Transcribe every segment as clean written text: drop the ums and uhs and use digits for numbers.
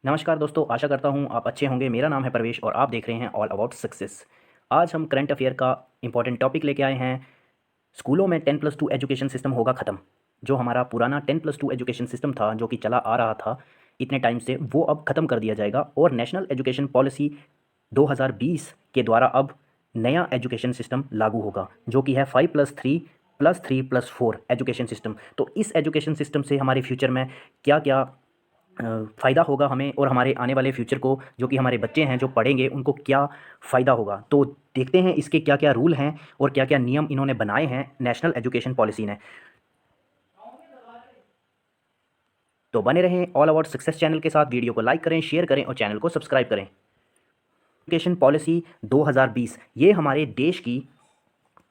नमस्कार दोस्तों, आशा करता हूँ आप अच्छे होंगे। मेरा नाम है प्रवेश और आप देख रहे हैं ऑल अबाउट सक्सेस। आज हम करंट अफेयर का इंपॉर्टेंट टॉपिक लेके आए हैं। स्कूलों में 10+2 एजुकेशन सिस्टम होगा ख़त्म। जो हमारा पुराना 10+2 एजुकेशन सिस्टम था, जो कि चला आ रहा था इतने टाइम से, वो अब ख़त्म कर दिया जाएगा और नेशनल एजुकेशन पॉलिसी 2020 के द्वारा अब नया एजुकेशन सिस्टम लागू होगा, जो कि है 5+3+3+4 एजुकेशन सिस्टम। तो इस एजुकेशन सिस्टम से हमारे फ्यूचर में क्या क्या फ़ायदा होगा हमें और हमारे आने वाले फ्यूचर को, जो कि हमारे बच्चे हैं जो पढ़ेंगे, उनको क्या फ़ायदा होगा। तो देखते हैं इसके क्या क्या रूल हैं और क्या क्या नियम इन्होंने बनाए हैं नेशनल एजुकेशन पॉलिसी ने। तो बने रहें ऑल अबाउट सक्सेस चैनल के साथ। वीडियो को लाइक करें, शेयर करें और चैनल को सब्सक्राइब करें। एजुकेशन पॉलिसी 2020 ये हमारे देश की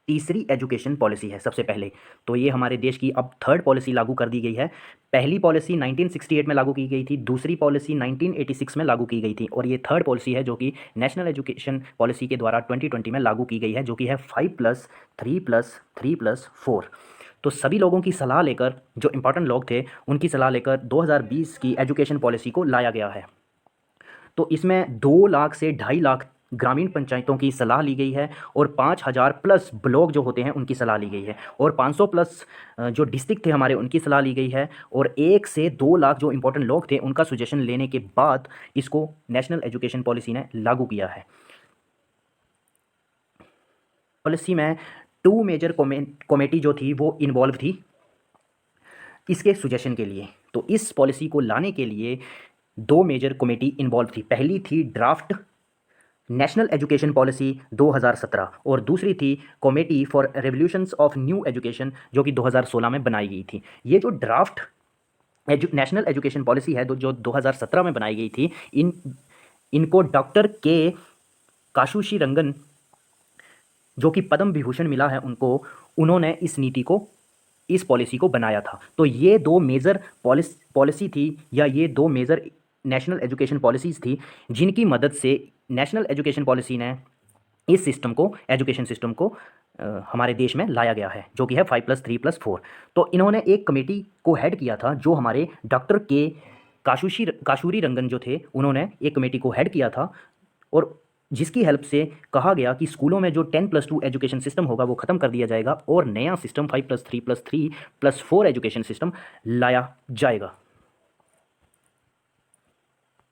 तीसरी एजुकेशन पॉलिसी है। सबसे पहले तो ये हमारे देश की अब थर्ड पॉलिसी लागू कर दी गई है। पहली पॉलिसी 1968 में लागू की गई थी, दूसरी पॉलिसी 1986 में लागू की गई थी और ये थर्ड पॉलिसी है जो कि नेशनल एजुकेशन पॉलिसी के द्वारा 2020 में लागू की गई है, जो कि है 5+3+3+4। तो सभी लोगों की सलाह लेकर, जो इंपॉर्टेंट लोग थे उनकी सलाह लेकर 2020 की एजुकेशन पॉलिसी को लाया गया है। तो इसमें 2 लाख से 2.5 लाख ग्रामीण पंचायतों की सलाह ली गई है और 5,000 प्लस ब्लॉक जो होते हैं उनकी सलाह ली गई है और 500 प्लस जो डिस्ट्रिक्ट थे हमारे उनकी सलाह ली गई है और 1 से 2 लाख जो इंपॉर्टेंट लोग थे उनका सजेशन लेने के बाद इसको नेशनल एजुकेशन पॉलिसी ने लागू किया है। पॉलिसी में 2 मेजर कमेटी जो थी वो इन्वॉल्व थी इसके सजेशन के लिए। तो इस पॉलिसी को लाने के लिए 2 मेजर कमेटी इन्वॉल्व थी। पहली थी ड्राफ्ट नेशनल एजुकेशन पॉलिसी 2017 और दूसरी थी committee for revolutions of new education, जो कि 2016 में बनाई गई थी। ये जो ड्राफ्ट नेशनल एजुकेशन पॉलिसी है जो 2017 में बनाई गई थी, इनको डॉक्टर के काशुशी रंगन, जो कि पद्म विभूषण मिला है उनको, उन्होंने इस नीति को, इस पॉलिसी को बनाया था। तो ये 2 मेजर पॉलिसी थी, या ये 2 मेजर नेशनल एजुकेशन पॉलिसीज़ थी, जिनकी मदद से नेशनल एजुकेशन पॉलिसी ने इस सिस्टम को, एजुकेशन सिस्टम को हमारे देश में लाया गया है, जो कि है 5+3+4। तो इन्होंने एक कमेटी को हेड किया था, जो हमारे डॉक्टर के काशूरी रंगन जो थे, उन्होंने एक कमेटी को हेड किया था और जिसकी हेल्प से कहा गया कि स्कूलों में जो 10+2 एजुकेशन सिस्टम होगा वो ख़त्म कर दिया जाएगा और नया सिस्टम 5+3+3+4 एजुकेशन सिस्टम लाया जाएगा।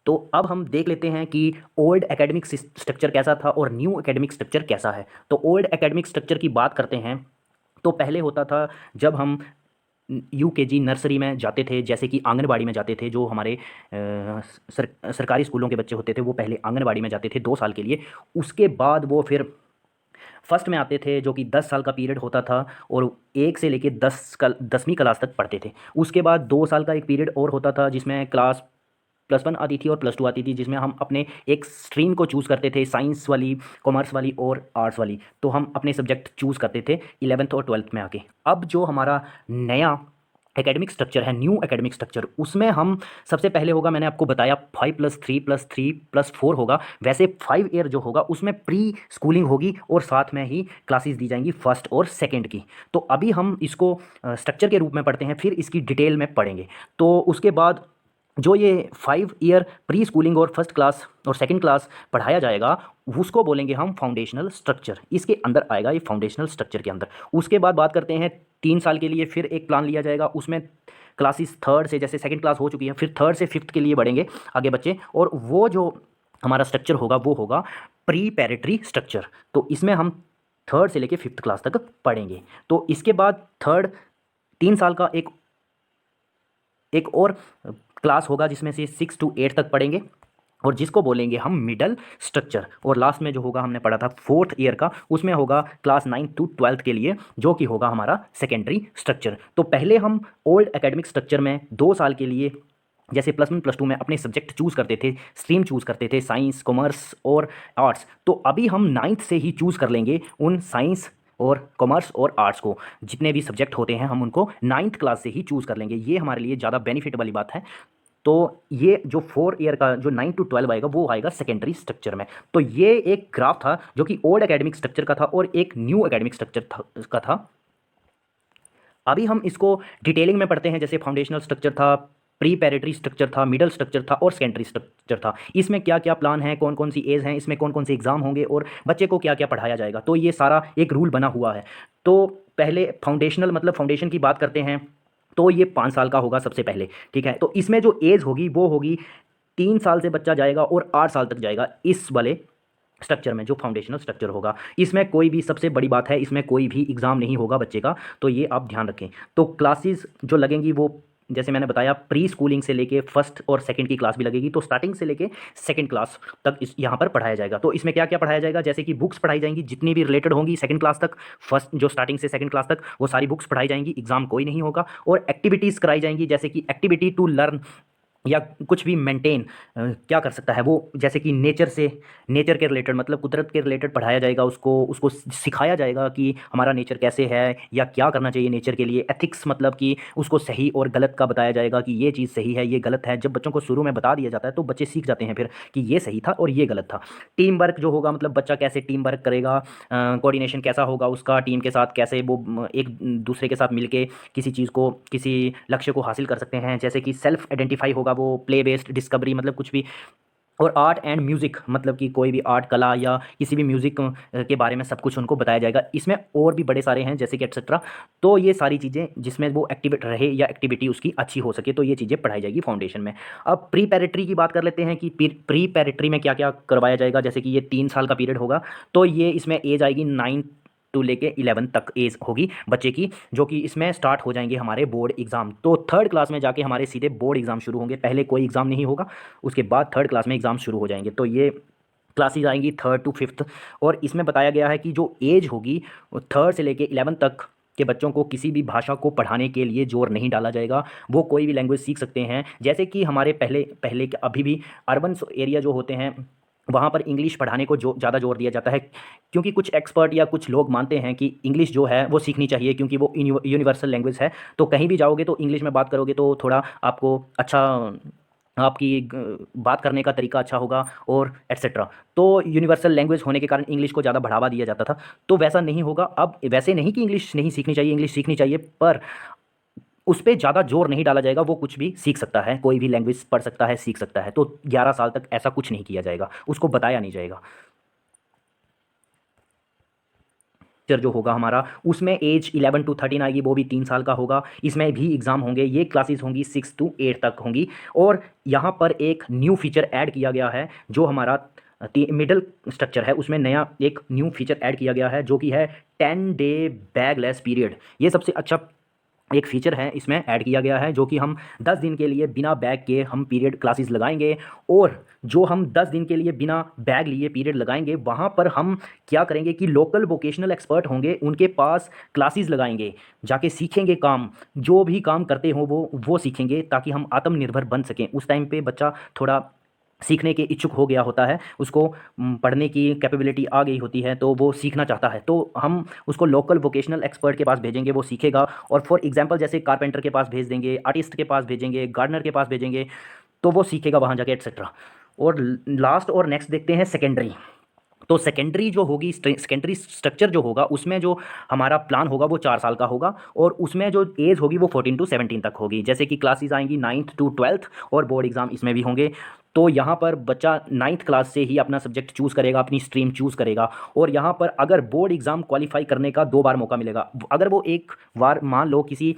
तो अब हम देख लेते हैं कि ओल्ड एकेडमिक स्ट्रक्चर कैसा था और न्यू एकेडमिक स्ट्रक्चर कैसा है। तो ओल्ड एकेडमिक स्ट्रक्चर की बात करते हैं तो पहले होता था, जब हम यूकेजी नर्सरी में जाते थे, जैसे कि आंगनबाड़ी में जाते थे, जो हमारे सरकारी स्कूलों के बच्चे होते थे वो पहले आंगनबाड़ी में जाते थे 2 साल के लिए। उसके बाद वो फिर फर्स्ट में आते थे, जो कि 10 साल का पीरियड होता था और 1 से लेकर 10वीं क्लास तक पढ़ते थे। उसके बाद 2 साल का एक पीरियड और होता था जिसमें क्लास +1 आती थी और +2 आती थी, जिसमें हम अपने एक स्ट्रीम को चूज़ करते थे, साइंस वाली, कॉमर्स वाली और आर्ट्स वाली। तो हम अपने सब्जेक्ट चूज़ करते थे 11th और 12th में आके। अब जो हमारा नया एकेडमिक स्ट्रक्चर है, न्यू एकेडमिक स्ट्रक्चर, उसमें हम सबसे पहले होगा, मैंने आपको बताया 5+3+3+4 होगा। वैसे 5 ईयर जो होगा उसमें प्री स्कूलिंग होगी और साथ में ही क्लासेस दी जाएंगी फर्स्ट और सेकंड की। तो अभी हम इसको स्ट्रक्चर के रूप में पढ़ते हैं, फिर इसकी डिटेल में पढ़ेंगे। तो उसके बाद जो ये 5 ईयर प्री स्कूलिंग और फर्स्ट क्लास और सेकंड क्लास पढ़ाया जाएगा, उसको बोलेंगे हम फाउंडेशनल स्ट्रक्चर। इसके अंदर आएगा ये फाउंडेशनल स्ट्रक्चर के अंदर। उसके बाद बात करते हैं 3 साल के लिए फिर एक प्लान लिया जाएगा, उसमें क्लासेस थर्ड से, जैसे सेकंड क्लास हो चुकी है, फिर थर्ड से फिफ्थ के लिए बढ़ेंगे आगे बच्चे, और वो जो हमारा स्ट्रक्चर होगा वो होगा प्रीपैरेटरी स्ट्रक्चर। तो इसमें हम थर्ड से लेके फिफ्थ क्लास तक पढ़ेंगे। तो इसके बाद थर्ड 3 साल का एक और क्लास होगा जिसमें से 6 to 8 तक पढ़ेंगे और जिसको बोलेंगे हम मिडल स्ट्रक्चर। और लास्ट में जो होगा, हमने पढ़ा था 4th ईयर का, उसमें होगा क्लास 9 to 12th के लिए, जो कि होगा हमारा सेकेंडरी स्ट्रक्चर। तो पहले हम ओल्ड एकेडमिक स्ट्रक्चर में 2 साल के लिए, जैसे +1 +2 में अपने सब्जेक्ट चूज़ करते थे, स्ट्रीम चूज़ करते थे, साइंस, कॉमर्स और आर्ट्स। तो अभी हम 9th से ही चूज़ कर लेंगे उन साइंस और कॉमर्स और आर्ट्स को। जितने भी सब्जेक्ट होते हैं हम उनको 9th क्लास से ही चूज़ कर लेंगे। ये हमारे लिए ज़्यादा बेनिफिट वाली बात है। तो ये जो 4 ईयर का जो 9 to 12 आएगा वो आएगा सेकेंडरी स्ट्रक्चर में। तो ये एक ग्राफ था जो कि ओल्ड एकेडमिक स्ट्रक्चर का था और एक न्यू एकेडमिक स्ट्रक्चर का था। अभी हम इसको डिटेलिंग में पढ़ते हैं। जैसे फाउंडेशनल स्ट्रक्चर था, प्रीपैरेटरी स्ट्रक्चर था, मिडल स्ट्रक्चर था और सेकेंडरी स्ट्रक्चर था। इसमें क्या क्या प्लान है, कौन कौन सी एज हैं, इसमें कौन कौन से एग्ज़ाम होंगे और बच्चे को क्या क्या पढ़ाया जाएगा, तो ये सारा एक रूल बना हुआ है। तो पहले फाउंडेशनल मतलब फाउंडेशन की बात करते हैं, तो ये 5 साल का होगा सबसे पहले, ठीक है। तो इसमें जो एज होगी वो होगी 3 साल से बच्चा जाएगा और 8 साल तक जाएगा इस वाले स्ट्रक्चर में, जो फाउंडेशनल स्ट्रक्चर होगा। इसमें कोई भी, सबसे बड़ी बात है, इसमें कोई भी एग्ज़ाम नहीं होगा बच्चे का, तो ये आप ध्यान रखें। तो क्लासेस जो लगेंगी वो जैसे मैंने बताया प्री स्कूलिंग से लेके फर्स्ट और सेकंड की क्लास भी लगेगी, तो स्टार्टिंग से लेके सेकंड क्लास तक इस यहाँ पर पढ़ाया जाएगा। तो इसमें क्या क्या पढ़ाया जाएगा, जैसे कि बुक्स पढ़ाई जाएंगी जितनी भी रिलेटेड होंगी सेकंड क्लास तक, फर्स्ट जो स्टार्टिंग से सेकंड क्लास तक वो सारी बुक्स पढ़ाई जाएंगी, एग्जाम कोई नहीं होगा। और एक्टिविटीज़ कराई जाएंगी, जैसे कि एक्टिविटी टू लर्न या कुछ भी मेंटेन क्या कर सकता है वो, जैसे कि नेचर से, नेचर के रिलेटेड मतलब कुदरत के रिलेटेड पढ़ाया जाएगा, उसको उसको सिखाया जाएगा कि हमारा नेचर कैसे है या क्या करना चाहिए नेचर के लिए। एथिक्स मतलब कि उसको सही और गलत का बताया जाएगा कि ये चीज़ सही है, ये गलत है। जब बच्चों को शुरू में बता दिया जाता है तो बच्चे सीख जाते हैं फिर कि ये सही था और ये गलत था। टीम वर्क जो होगा, मतलब बच्चा कैसे टीम वर्क करेगा, कोऑर्डिनेशन कैसा होगा उसका, टीम के साथ कैसे वो एक दूसरे के साथ मिलके किसी चीज़ को, किसी लक्ष्य को हासिल कर सकते हैं। जैसे कि सेल्फ आइडेंटिफाई होगा वो, प्ले बेस्ड डिस्कवरी मतलब कुछ भी। और आर्ट एंड म्यूज़िक मतलब कि कोई भी आर्ट, कला या किसी भी म्यूज़िक के बारे में सब कुछ उनको बताया जाएगा। इसमें और भी बड़े सारे हैं जैसे कि एटसेट्रा। तो ये सारी चीज़ें जिसमें वो एक्टिवेट रहे या एक्टिविटी उसकी अच्छी हो सके, तो ये चीज़ें पढ़ाई जाएगी फाउंडेशन में। अब प्रीपैरेटरी की बात कर लेते हैं कि प्रीपैरेटरी में क्या क्या करवाया जाएगा। जैसे कि ये 3 साल का पीरियड होगा, तो ये इसमें एज आएगी 9 टू लेके 11 तक एज होगी बच्चे की, जो कि इसमें स्टार्ट हो जाएंगे हमारे बोर्ड एग्जाम। तो थर्ड क्लास में जाके हमारे सीधे बोर्ड एग्जाम शुरू होंगे, पहले कोई एग्जाम नहीं होगा, उसके बाद थर्ड क्लास में एग्जाम शुरू हो जाएंगे। तो ये क्लासेज आएंगी 3rd to 5th। और इसमें बताया गया है कि जो एज होगी 3rd से लेके 11 तक के बच्चों को किसी भी भाषा को पढ़ाने के लिए जोर नहीं डाला जाएगा, वो कोई भी लैंग्वेज सीख सकते हैं। जैसे कि हमारे पहले पहले के अभी भी अर्बन एरिया जो होते हैं वहाँ पर इंग्लिश पढ़ाने को जो ज़्यादा जोर दिया जाता है, क्योंकि कुछ एक्सपर्ट या कुछ लोग मानते हैं कि इंग्लिश जो है वो सीखनी चाहिए, क्योंकि वो यूनिवर्सल लैंग्वेज है। तो कहीं भी जाओगे तो इंग्लिश में बात करोगे तो थोड़ा आपको अच्छा, आपकी बात करने का तरीका अच्छा होगा और एट्सेट्रा। तो यूनिवर्सल लैंग्वेज होने के कारण इंग्लिश को ज़्यादा बढ़ावा दिया जाता था, तो वैसा नहीं होगा अब। वैसे नहीं कि इंग्लिश नहीं सीखनी चाहिए, इंग्लिश सीखनी चाहिए, पर उस पर ज़्यादा जोर नहीं डाला जाएगा। वो कुछ भी सीख सकता है, कोई भी लैंग्वेज पढ़ सकता है, सीख सकता है। तो 11 साल तक ऐसा कुछ नहीं किया जाएगा, उसको बताया नहीं जाएगा। टीचर जो होगा हमारा, उसमें एज 11 to 13 आएगी, वो भी 3 साल का होगा। इसमें भी एग्ज़ाम होंगे, ये क्लासेस होंगी 6 to 8 तक होंगी। और यहाँ पर एक न्यू फीचर ऐड किया गया है, जो हमारा मिडल स्ट्रक्चर है उसमें नया एक न्यू फीचर ऐड किया गया है, जो कि है 10 डे बैगलेस पीरियड। ये सबसे अच्छा एक फ़ीचर है इसमें ऐड किया गया है, जो कि हम 10 दिन के लिए बिना बैग के हम पीरियड क्लासेस लगाएंगे। और जो हम 10 दिन के लिए बिना बैग लिए पीरियड लगाएंगे, वहाँ पर हम क्या करेंगे कि लोकल वोकेशनल एक्सपर्ट होंगे, उनके पास क्लासेस लगाएंगे, जाके सीखेंगे काम, जो भी काम करते हो वो सीखेंगे, ताकि हम आत्मनिर्भर बन सकें। उस टाइम पे बच्चा थोड़ा सीखने के इच्छुक हो गया होता है, उसको पढ़ने की कैपेबिलिटी आ गई होती है, तो वो सीखना चाहता है, तो हम उसको लोकल वोकेशनल एक्सपर्ट के पास भेजेंगे, वो सीखेगा। और फॉर एग्जांपल जैसे कारपेंटर के पास भेज देंगे, आर्टिस्ट के पास भेजेंगे, गार्डनर के पास भेजेंगे, तो वो सीखेगा वहाँ जाके एट्सेट्रा। और लास्ट और नेक्स्ट देखते हैं सेकेंडरी। तो सेकेंडरी जो होगी, सेकेंडरी स्ट्रक्चर जो होगा, उसमें जो हमारा प्लान होगा वो 4 साल का होगा। और उसमें जो एज होगी वो 14 to 17 तक होगी। जैसे कि क्लासेस आएंगी 9th to 12th और बोर्ड एग्जाम इसमें भी होंगे। तो यहाँ पर बच्चा 9th क्लास से ही अपना सब्जेक्ट चूज़ करेगा, अपनी स्ट्रीम चूज़ करेगा। और यहाँ पर अगर बोर्ड एग्ज़ाम क्वालिफाई करने का 2 बार मौका मिलेगा। अगर वो एक बार मान लो किसी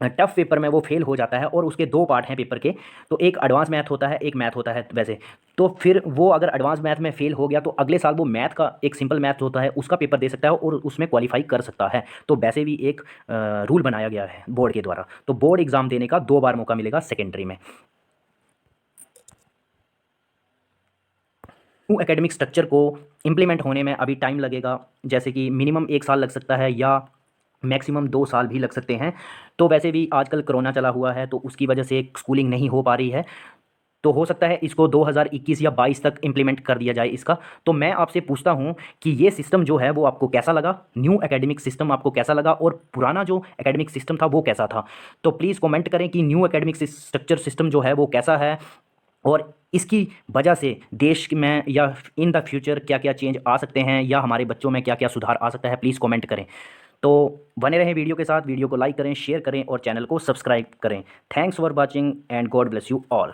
टफ पेपर में वो फेल हो जाता है, और उसके 2 पार्ट हैं पेपर के, तो एक एडवांस मैथ होता है, एक मैथ होता है वैसे। तो फिर वो अगर एडवांस मैथ में फेल हो गया तो अगले साल वो मैथ का एक सिंपल मैथ होता है उसका पेपर दे सकता है और उसमें क्वालिफाई कर सकता है। तो वैसे भी एक रूल बनाया गया है बोर्ड के द्वारा। तो बोर्ड एग्ज़ाम देने का 2 बार मौका मिलेगा सेकेंडरी में। न्यू एकेडमिक स्ट्रक्चर को इम्प्लीमेंट होने में अभी टाइम लगेगा, जैसे कि मिनिमम 1 साल लग सकता है या मैक्सिमम 2 साल भी लग सकते हैं। तो वैसे भी आजकल कोरोना चला हुआ है, तो उसकी वजह से स्कूलिंग नहीं हो पा रही है। तो हो सकता है इसको 2021 या 22 तक इम्प्लीमेंट कर दिया जाए इसका। तो मैं आपसे पूछता हूँ कि ये सिस्टम जो है वो आपको कैसा लगा, न्यू एकेडमिक सिस्टम आपको कैसा लगा, और पुराना जो एकेडमिक सिस्टम था वो कैसा था। तो प्लीज़ कमेंट करें कि न्यू एकेडमिक स्ट्रक्चर सिस्टम जो है वो कैसा है, और इसकी वजह से देश में या इन द फ्यूचर क्या क्या चेंज आ सकते हैं, या हमारे बच्चों में क्या क्या सुधार आ सकता है। प्लीज़ कमेंट करें। तो बने रहें वीडियो के साथ, वीडियो को लाइक करें, शेयर करें और चैनल को सब्सक्राइब करें। Thanks for watching and God bless you all.